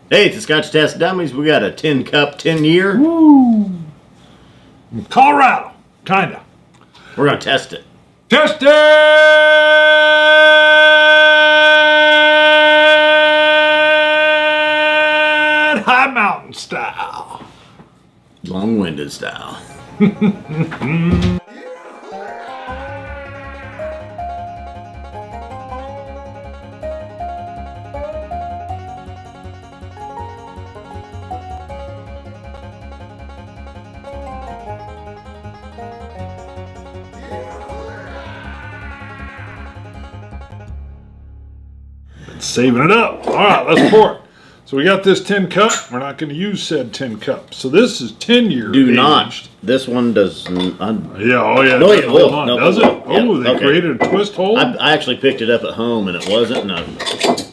Hey, it's the Scotch Test Dummies. We got a 10 cup, 10 year. Woo! In Colorado, kinda. We're going to test it. Test it! High mountain style. Long-winded style. Saving it up. All right, let's pour it. So we got this tin cup. We're not going to use said tin cup. So this is 10 years. Do not. This one does. Yeah, oh yeah. No, it will. On. No, Does it? Yeah, Oh, they created a twist hole? I actually picked it up at home and it wasn't. And I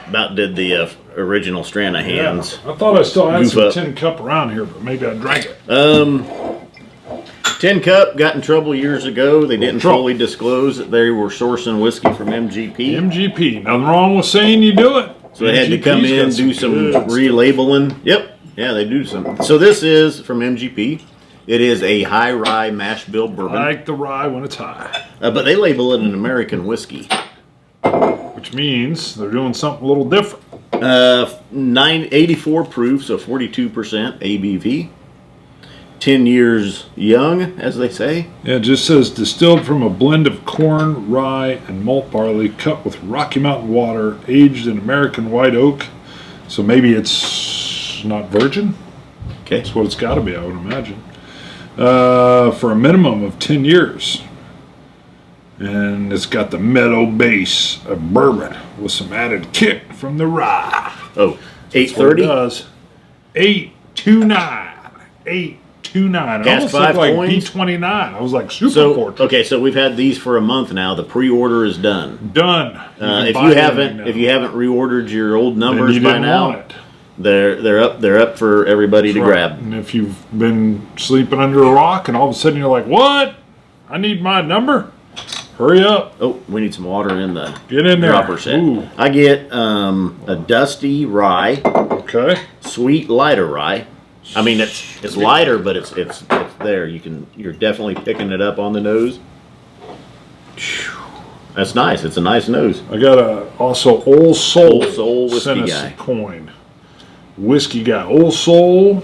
about did the original strand of hands. Yeah. I thought I still had some up. tin cup around here, but maybe I drank it. Tin Cup got in trouble years ago. They didn't fully disclose that they were sourcing whiskey from MGP. MGP. Nothing wrong with saying you do it. So they had to come in, do some relabeling. Yep. Yeah, they do some. So this is from MGP. It is a high rye mash bill bourbon. I like the rye when it's high. But they label it an American whiskey. Which means they're doing something a little different. 984 proof, so 42% ABV. 10 years young, as they say. Yeah, it just says distilled from a blend of corn, rye, and malt barley, cut with Rocky Mountain water, aged in American white oak. So maybe it's not virgin. Okay. That's what it's got to be, I would imagine. For a minimum of 10 years. And it's got the meadow base of bourbon with some added kick from the rye. Oh, That's what 830? it does. 829. 829. It Cast almost 5 looked like coins? B29. I was like, super So, fortress. okay, so we've had these for a month now. The pre-order is done. Done. If you haven't reordered your old numbers you by didn't now, want it. they're up for everybody to Right. grab. And if you've been sleeping under a rock and all of a sudden you're like, what? I need my number? Hurry up. Oh, we need some water in the Get in there. dropper set. Ooh. I get a dusty rye, Okay. sweet lighter rye. I mean, it's lighter, but it's there. You're definitely picking it up on the nose. That's nice. It's a nice nose. I got also Old Soul. Old Soul whiskey sent us guy. a coin. Whiskey guy. Old Soul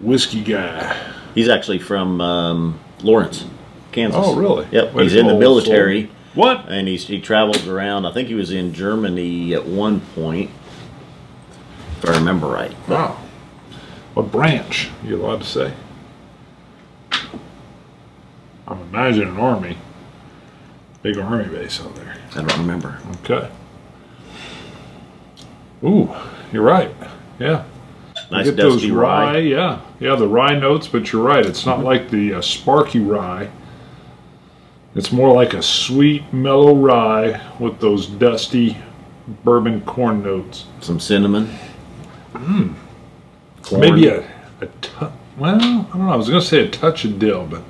whiskey guy. He's actually from Lawrence, Kansas. Oh, really? Yep. Way He's to in go, the Old military. Soul. What? And he travels around. I think he was in Germany at one point, if I remember right. Wow. What branch? You allowed to say? I'm imagining an army. Big army base out there. I don't remember. Okay. Ooh, you're right. Yeah. Nice Get dusty those rye. Yeah. Yeah, the rye notes, but you're right. It's not like the sparky rye. It's more like a sweet, mellow rye with those dusty bourbon corn notes. Some cinnamon. Corn. Maybe a touch. Well, I don't know. I was going to say a touch of dill, but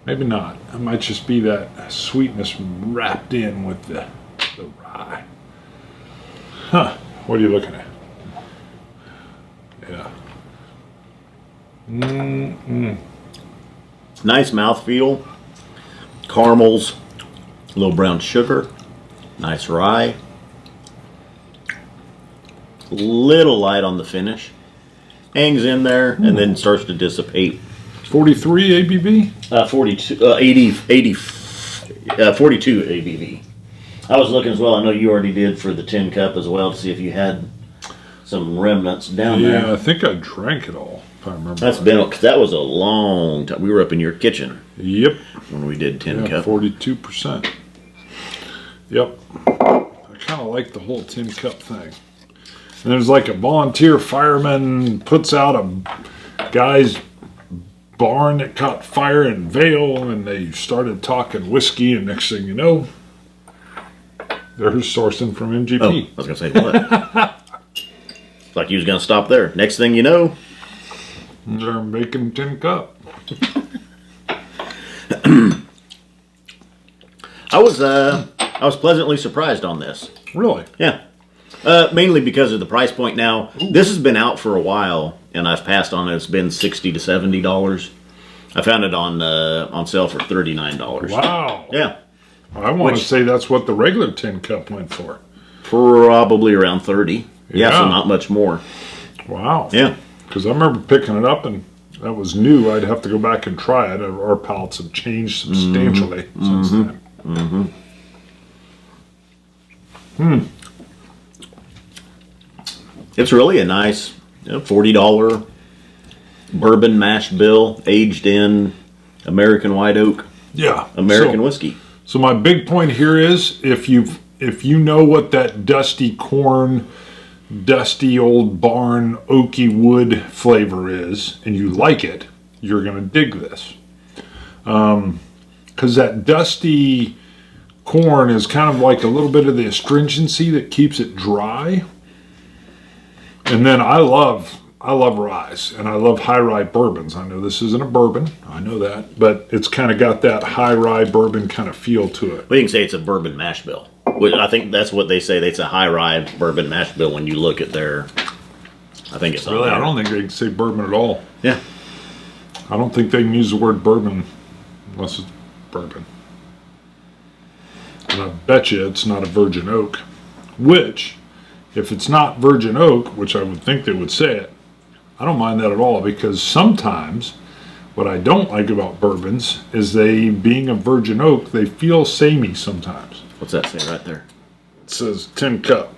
maybe not. It might just be that sweetness wrapped in with the rye. Huh. What are you looking at? Yeah. Nice mouthfeel. Caramels. A little brown sugar. Nice rye. Little light on the finish. Hangs in there and then starts to dissipate. 43 ABV? 42 ABV. I was looking as well. I know you already did for the tin cup as well to see if you had some remnants down there. Yeah, I think I drank it all, if I remember. That's been, because that was a long time. We were up in your kitchen Yep. when we did tin Yeah, cup. 42%. Yep. I kind of like the whole tin cup thing. And there's like a volunteer fireman puts out a guy's barn that caught fire in Vale, and they started talking whiskey, and next thing you know, they're sourcing from MGP. Oh, I was going to say what? It's like you was going to stop there. Next thing you know, They're making tin cup. I was pleasantly surprised on this. Really? Yeah. Mainly because of the price point. Now, this has been out for a while, and I've passed on it. It's been $60 to $70. I found it on sale for $39. Wow. Yeah. I want to say that's what the regular tin cup went for. Probably around 30. Yeah, so Yeah. not much more. Wow. Yeah. Because I remember picking it up and that was new. I'd have to go back and try it. Our palates have changed substantially since then. It's really a nice $40 bourbon mash bill, aged in American white oak, Yeah. American whiskey. So my big point here is if you know what that dusty corn, dusty old barn oaky wood flavor is and you like it, you're going to dig this. Because that dusty corn is kind of like a little bit of the astringency that keeps it dry. And then I love rye, and I love high rye bourbons. I know this isn't a bourbon, I know that, but it's kind of got that high rye bourbon kind of feel to it. We can say it's a bourbon mash bill. I think that's what they say. It's a high rye bourbon mash bill when you look at their. I think it's Really, I don't think they can say bourbon at all. Yeah. I don't think they can use the word bourbon unless it's bourbon. And I bet you it's not a virgin oak, which, if it's not virgin oak, which I would think they would say it, I don't mind that at all, because sometimes what I don't like about bourbons is they, being a virgin oak, they feel samey sometimes. What's that say right there? It says tin cup.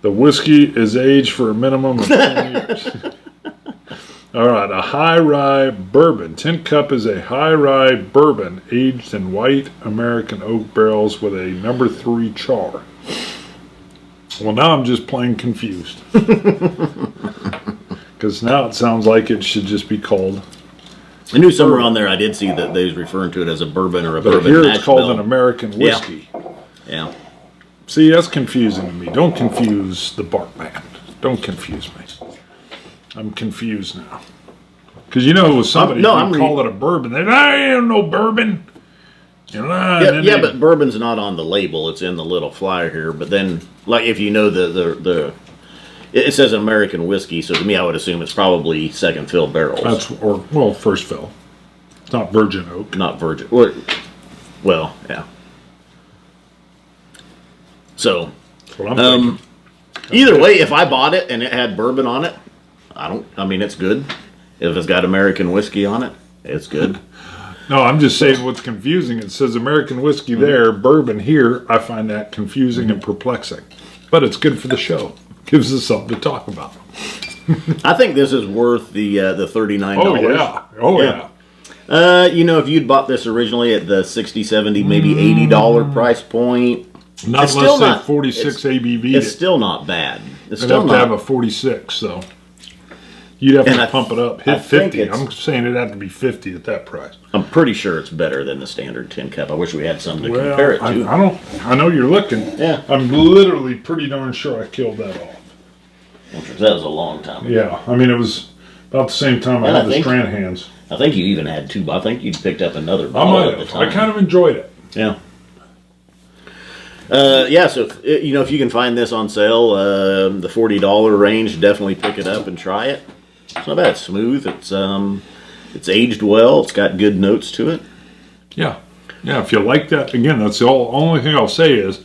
The whiskey is aged for a minimum of 10 years. All right, a high rye bourbon. Tin cup is a high rye bourbon aged in white American oak barrels with a number 3 char. Well, now I'm just plain confused. Because now it sounds like it should just be called. I knew somewhere on there I did see that they was referring to it as a bourbon or a But bourbon here mash it's called bill. an American whiskey. Yeah. See, that's confusing to me. Don't confuse the bark man. Don't confuse me. I'm confused now. Because you know, it was somebody who call it a bourbon. They ain't no bourbon. You know, but bourbon's not on the label. It's in the little flyer here. But then, like, if you know it says American whiskey, so to me, I would assume it's probably second fill barrels. First fill. It's not virgin oak. Not virgin. Well, yeah. So, That's what I'm thinking. either way, if I bought it and it had bourbon on it, it's good. If it's got American whiskey on it, it's good. No, I'm just saying what's confusing. It says American whiskey there, bourbon here. I find that confusing and perplexing. But it's good for the show. Gives us something to talk about. I think this is worth the $39. Oh, yeah. Oh, yeah. If you'd bought this originally at the $60, $70, maybe $80 price point, Not unless they 46 ABV. It's still not bad. It's They'd still have not to have a 46, so you'd have to pump it up. Hit 50. I'm saying it'd have to be 50 at that price. I'm pretty sure it's better than the standard tin cup. I wish we had something to compare it to. I know you're looking. Yeah. I'm literally pretty darn sure I killed that off. That was a long time ago. Yeah. I mean, it was about the same time I had the Strand hands. I think you even had 2. I think you picked up another I bottle might at the have. time. I kind of enjoyed it. Yeah. So if you can find this on sale, the $40 range, definitely pick it up and try it. It's not bad. It's smooth. It's aged well. It's got good notes to it. Yeah. Yeah. If you like that, again, that's the only thing I'll say is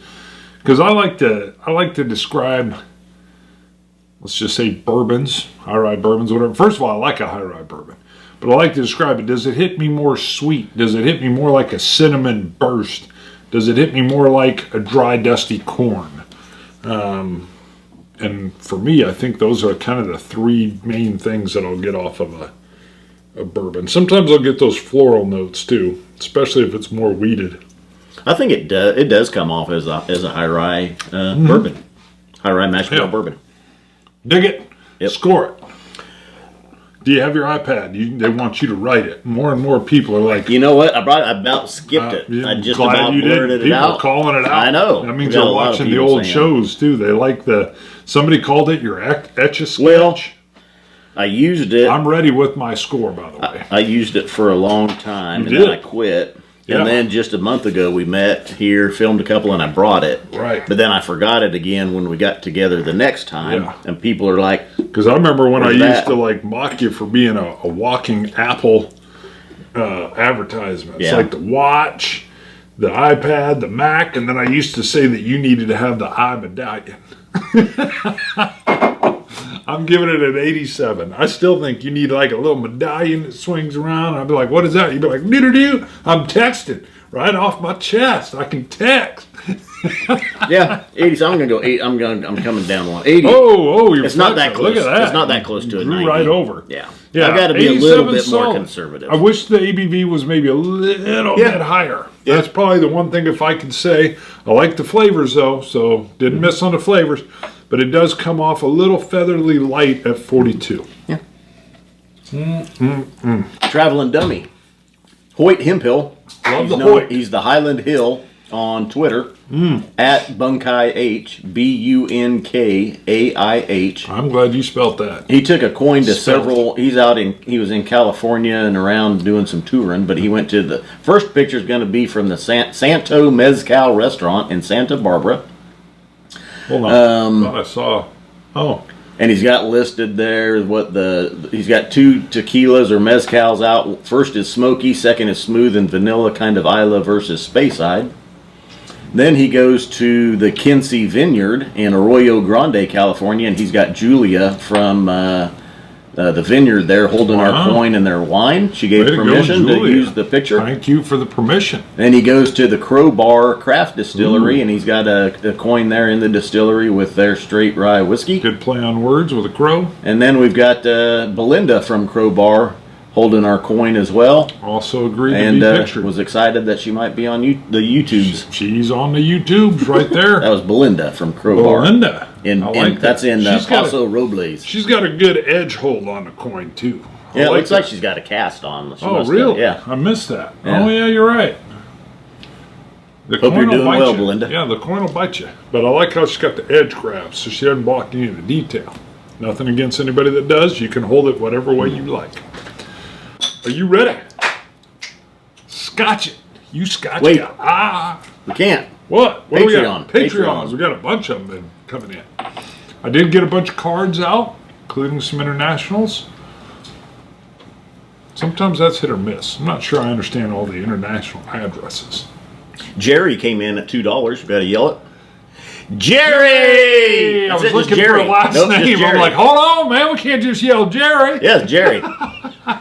because I like to describe. Let's just say bourbons, high rye bourbons, whatever. First of all, I like a high rye bourbon, but I like to describe it. Does it hit me more sweet? Does it hit me more like a cinnamon burst? Does it hit me more like a dry, dusty corn? And for me, I think those are kind of the 3 main things that I'll get off of a bourbon. Sometimes I'll get those floral notes too, especially if it's more weeded. I think it does come off as a high rye bourbon, high rye mash bill bourbon. Dig it. Yep. Score it. Do you have your iPad? They want you to write it. More and more people are like, you know what? I about skipped it. I just about blurted it out. People are calling it out. I know. That means they're watching the old shows too. They like somebody called it your Etch-a-Sketch. Well, I used it. I'm ready with my score, by the way. I used it for a long time, and then I quit. Yeah. And then just a month ago, we met here, filmed a couple, and I brought it. Right. But then I forgot it again when we got together the next time. Yeah. And people are like, Because I remember when I Where's used that? to like mock you for being a walking Apple advertisement. It's Yeah. like the watch, the iPad, the Mac, and then I used to say that you needed to have the eye medallion. I'm giving it an 87. I still think you need like a little medallion that swings around. I'd be like, what is that? You'd be like, doo-doo-doo. I'm texting right off my chest. I can text. yeah, 80. So I'm gonna go 8. I'm coming down one. 80. You're It's not that flexing. close. Look at that. It's not that close to a Drew 90. right over. Yeah. Yeah, I've got to be a little 87 bit more solid. conservative. I wish the ABV was maybe a little bit higher. Yeah. That's probably the one thing if I could say. I like the flavors though, so didn't miss on the flavors. But it does come off a little featherly light at 42. Yeah. Traveling Dummy. Hoyt Hemphill. Love He's the known- Hoyt. He's the Highland Hill on Twitter. At Bunkai H. BUNKAIH. I'm glad you spelt that. He took a coin to Spelt. several. He was in California and around doing some touring, but he went to the first picture is going to be from the Santo Mezcal restaurant in Santa Barbara. Hold on. Thought I saw. Oh, And he's got listed there he's got 2 tequilas or mezcals out. First is smoky, second is smooth and vanilla, kind of Isla versus Speyside. Then he goes to the Kinsey Vineyard in Arroyo Grande, California, and he's got Julia from the vineyard there holding our coin and their wine. She gave Way to go, permission to Julia. use the picture. thank you for the permission. Then he goes to the Crowbar Craft Distillery, and he's got a coin there in the distillery with their straight rye whiskey. Good play on words with a crow. And then we've got Belinda from Crowbar holding our coin as well, Also agreed to and be pictured. was excited that she might be on the YouTubes. She's on the YouTubes right there. That was Belinda from Crowbar. Belinda. I like That's in She's got a- Paso Robles. She's got a good edge hold on the coin too. Yeah, it looks that. like she's got a cast on. She Oh, must have, really? yeah. I missed that. Yeah. Oh, yeah, you're right. The Hope coin you're will doing bite well, you. Belinda. Yeah, the coin will bite you. But I like how she's got the edge grabs, so she doesn't block any of the detail. Nothing against anybody that does. You can hold it whatever way you like. Are you ready? Scotch it. You scotch Wait. it. Ah. We can't. What? What do we got? Patreon. Patreons. We got a bunch of them coming in. I did get a bunch of cards out, including some internationals. Sometimes that's hit or miss. I'm not sure I understand all the international addresses. Jerry came in at $2. We got to yell it. Jerry! I That's was it, just looking for Jerry. a last Nope, just name. Jerry. I'm like, hold on, man. We can't just yell Jerry. Yes, Jerry.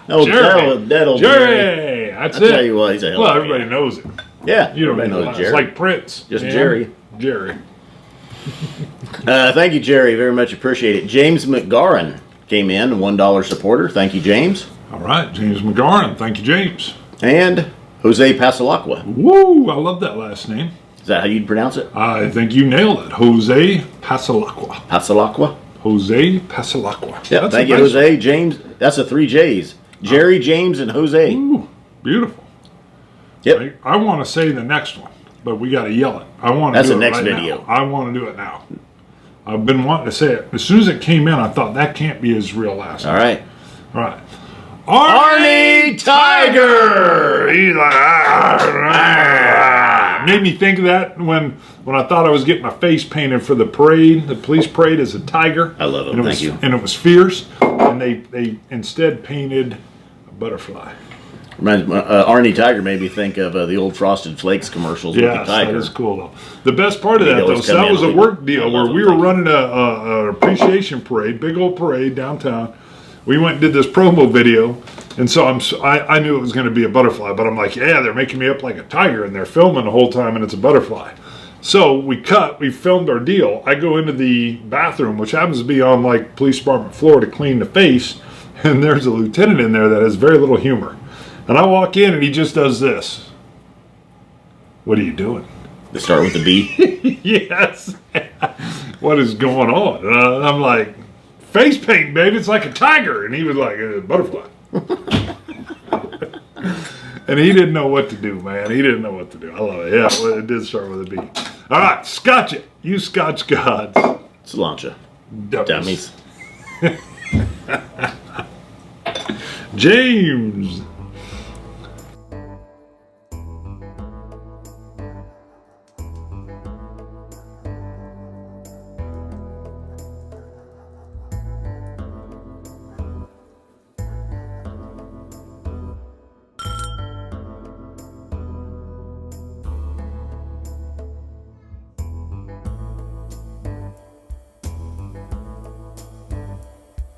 Oh, Jerry. that'll Jerry. That's I'll it. tell you what, he's a hell Well, of a everybody man. knows it. Yeah, You don't everybody know knows It's Jerry. like Prince. Just man. Jerry. Jerry. Thank you, Jerry. Very much appreciate it. James McGarren came in, $1 supporter. Thank you, James. All right, James McGarren. Thank you, James. And Jose Pasalacqua. Woo! I love that last name. Is that how you'd pronounce it? I think you nailed it. Jose Pasalacqua. Pasalacqua? Jose Pasalacqua. Yeah, That's thank a you, nice Jose. James, that's the 3 J's. Jerry, James, and Jose. Ooh, beautiful. Yep. I want to say the next one, but we got to yell it. I want to That's do the it next right video. now. I want to do it now. I've been wanting to say it. As soon as it came in, I thought that can't be his real last name. All right. All right. Arnie Tiger! He's like, ah. Made me think of that when I thought I was getting my face painted for the parade, the police parade, as a tiger. I love it. And Thank you. And it was fierce. And they instead painted a butterfly. Arnie Tiger made me think of the old Frosted Flakes commercials with the Yes, tiger. that is cool though. The best part of He'd that though, always so come that in was a and work I deal where love we him, were thank you. running a appreciation parade, big old parade downtown. We went and did this promo video, and so I knew it was going to be a butterfly, but I'm like, yeah, they're making me up like a tiger, and they're filming the whole time, and it's a butterfly. So we filmed our deal. I go into the bathroom, which happens to be on like police department floor to clean the face, and there's a lieutenant in there that has very little humor. And I walk in, and he just does this. What are you doing? To start with the B. Yes. What is going on? And I'm like, face paint, baby. It's like a tiger. And he was like, a butterfly. And he didn't know what to do, man. He didn't know what to do. I love it. Yeah, well, it did start with a B. All right, Scotch it. You Scotch gods. Cilantro. Dummies. Dummies. James